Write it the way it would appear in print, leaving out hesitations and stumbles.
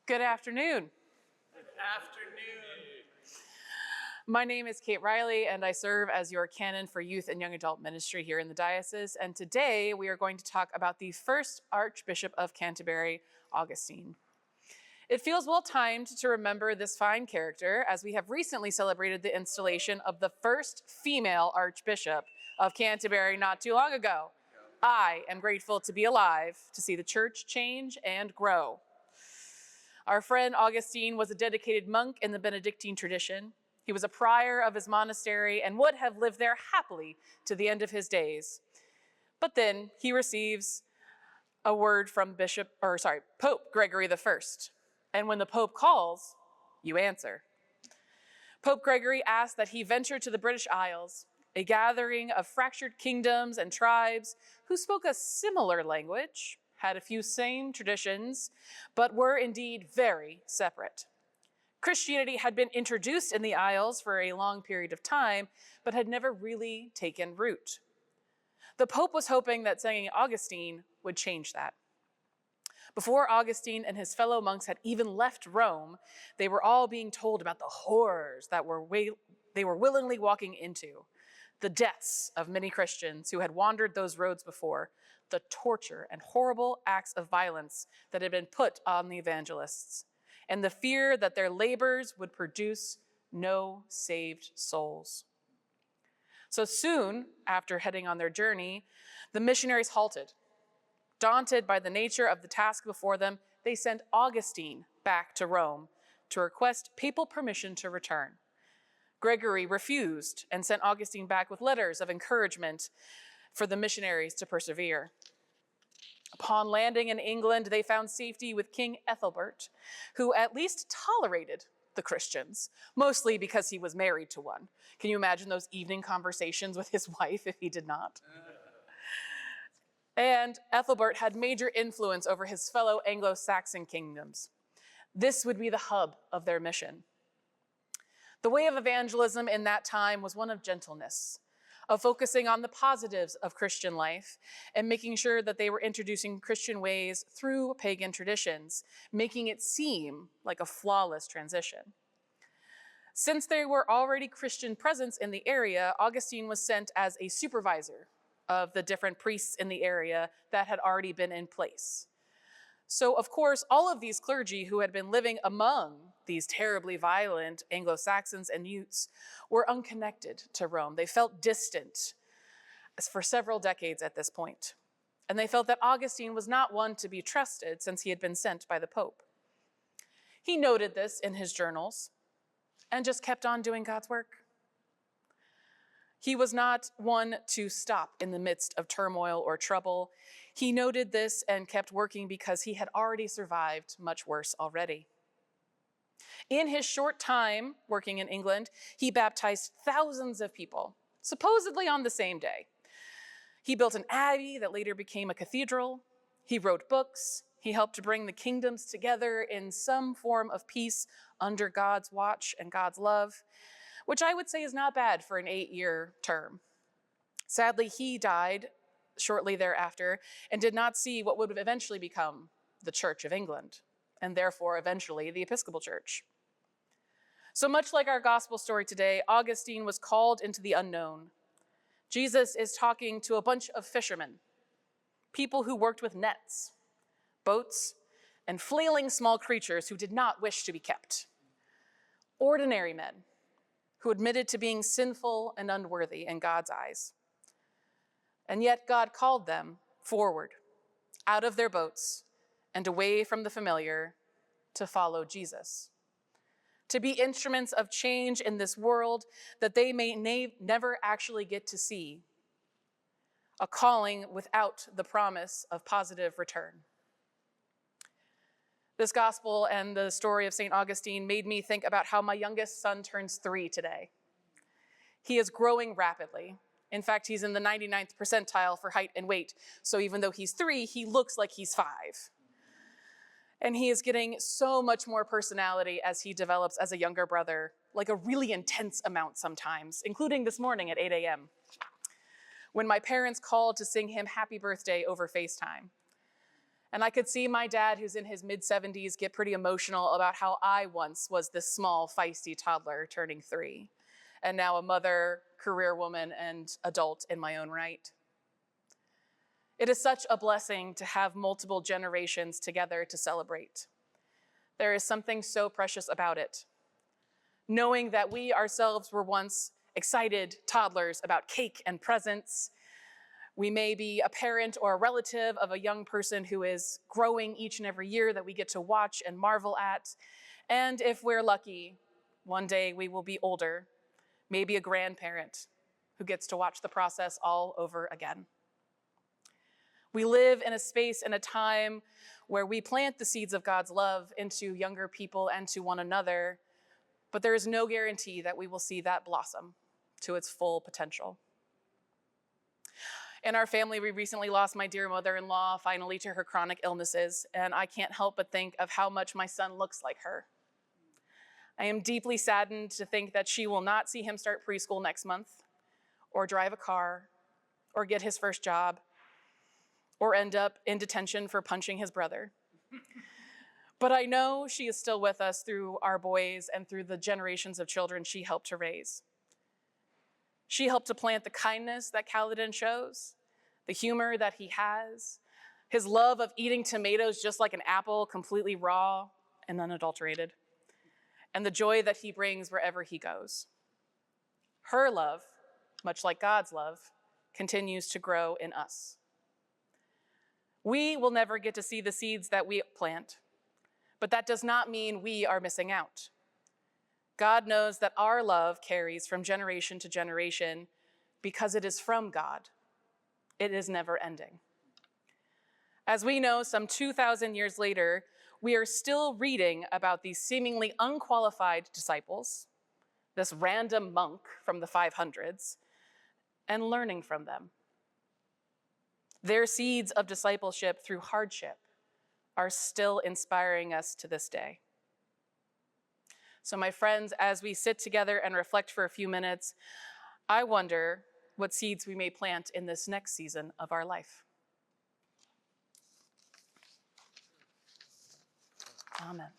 Good afternoon. Good afternoon. My name is Kate Riley, and I serve as your Canon for Youth and Young Adult Ministry here in the diocese. And today we are going to talk about the first Archbishop of Canterbury, Augustine. It feels well timed to remember this fine character, as we have recently celebrated the installation of the first female Archbishop of Canterbury not too long ago. I am grateful to be alive to see the church change and grow. Our friend Augustine was a dedicated monk in the Benedictine tradition. He was a prior of his monastery and would have lived there happily to the end of his days. But then he receives a word from Pope Gregory I. And when the Pope calls, you answer. Pope Gregory asked that he venture to the British Isles, a gathering of fractured kingdoms and tribes who spoke a similar language, had a few same traditions, but were indeed very separate. Christianity had been introduced in the Isles for a long period of time, but had never really taken root. The Pope was hoping that St Augustine would change that. Before Augustine and his fellow monks had even left Rome, they were all being told about the horrors that they were willingly walking into, the deaths of many Christians who had wandered those roads before, the torture and horrible acts of violence that had been put on the evangelists, and the fear that their labors would produce no saved souls. So soon after heading on their journey, the missionaries halted. Daunted by the nature of the task before them, they sent Augustine back to Rome to request papal permission to return. Gregory refused and sent Augustine back with letters of encouragement for the missionaries to persevere. Upon landing in England, they found safety with King Ethelbert, who at least tolerated the Christians, mostly because he was married to one. Can you imagine those evening conversations with his wife if he did not? And Ethelbert had major influence over his fellow Anglo-Saxon kingdoms. This would be the hub of their mission. The way of evangelism in that time was one of gentleness, of focusing on the positives of Christian life and making sure that they were introducing Christian ways through pagan traditions, making it seem like a flawless transition. Since there were already Christian presence in the area, Augustine was sent as a supervisor of the different priests in the area that had already been in place. So, of course, all of these clergy who had been living among these terribly violent Anglo-Saxons and Utes were unconnected to Rome. They felt distant for several decades at this point. And they felt that Augustine was not one to be trusted since he had been sent by the Pope. He noted this in his journals and just kept on doing God's work. He was not one to stop in the midst of turmoil or trouble. He noted this and kept working because he had already survived much worse already. In his short time working in England, he baptized thousands of people, supposedly on the same day. He built an abbey that later became a cathedral. He wrote books. He helped to bring the kingdoms together in some form of peace under God's watch and God's love, which I would say is not bad for an 8-year term. Sadly, he died shortly thereafter and did not see what would eventually become the Church of England, and therefore eventually the Episcopal Church. So much like our gospel story today, Augustine was called into the unknown. Jesus is talking to a bunch of fishermen, people who worked with nets, boats, and flailing small creatures who did not wish to be kept. Ordinary men who admitted to being sinful and unworthy in God's eyes. And yet God called them forward, out of their boats and away from the familiar, to follow Jesus, to be instruments of change in this world that they may never actually get to see, a calling without the promise of positive return. This gospel and the story of St. Augustine made me think about how my youngest son turns 3 today. He is growing rapidly. In fact, he's in the 99th percentile for height and weight. So even though he's 3, he looks like he's 5. And he is getting so much more personality as he develops as a younger brother, like a really intense amount sometimes, including this morning at 8 a.m. when my parents called to sing him happy birthday over FaceTime. And I could see my dad, who's in his mid-70s, get pretty emotional about how I once was this small, feisty toddler turning 3, and now a mother, career woman, and adult in my own right. It is such a blessing to have multiple generations together to celebrate. There is something so precious about it. Knowing that we ourselves were once excited toddlers about cake and presents. We may be a parent or a relative of a young person who is growing each and every year that we get to watch and marvel at. And if we're lucky, one day we will be older, maybe a grandparent who gets to watch the process all over again. We live in a space and a time where we plant the seeds of God's love into younger people and to one another, but there is no guarantee that we will see that blossom to its full potential. In our family, we recently lost my dear mother-in-law finally to her chronic illnesses, and I can't help but think of how much my son looks like her. I am deeply saddened to think that she will not see him start preschool next month, or drive a car, or get his first job, or end up in detention for punching his brother. But I know she is still with us through our boys and through the generations of children she helped to raise. She helped to plant the kindness that Kaladin shows, the humor that he has, his love of eating tomatoes just like an apple, completely raw and unadulterated, and the joy that he brings wherever he goes. Her love, much like God's love, continues to grow in us. We will never get to see the seeds that we plant, but that does not mean we are missing out. God knows that our love carries from generation to generation because it is from God. It is never ending. As we know, some 2,000 years later, we are still reading about these seemingly unqualified disciples, this random monk from the 500s, and learning from them. Their seeds of discipleship through hardship are still inspiring us to this day. So my friends, as we sit together and reflect for a few minutes, I wonder what seeds we may plant in this next season of our life. Amen.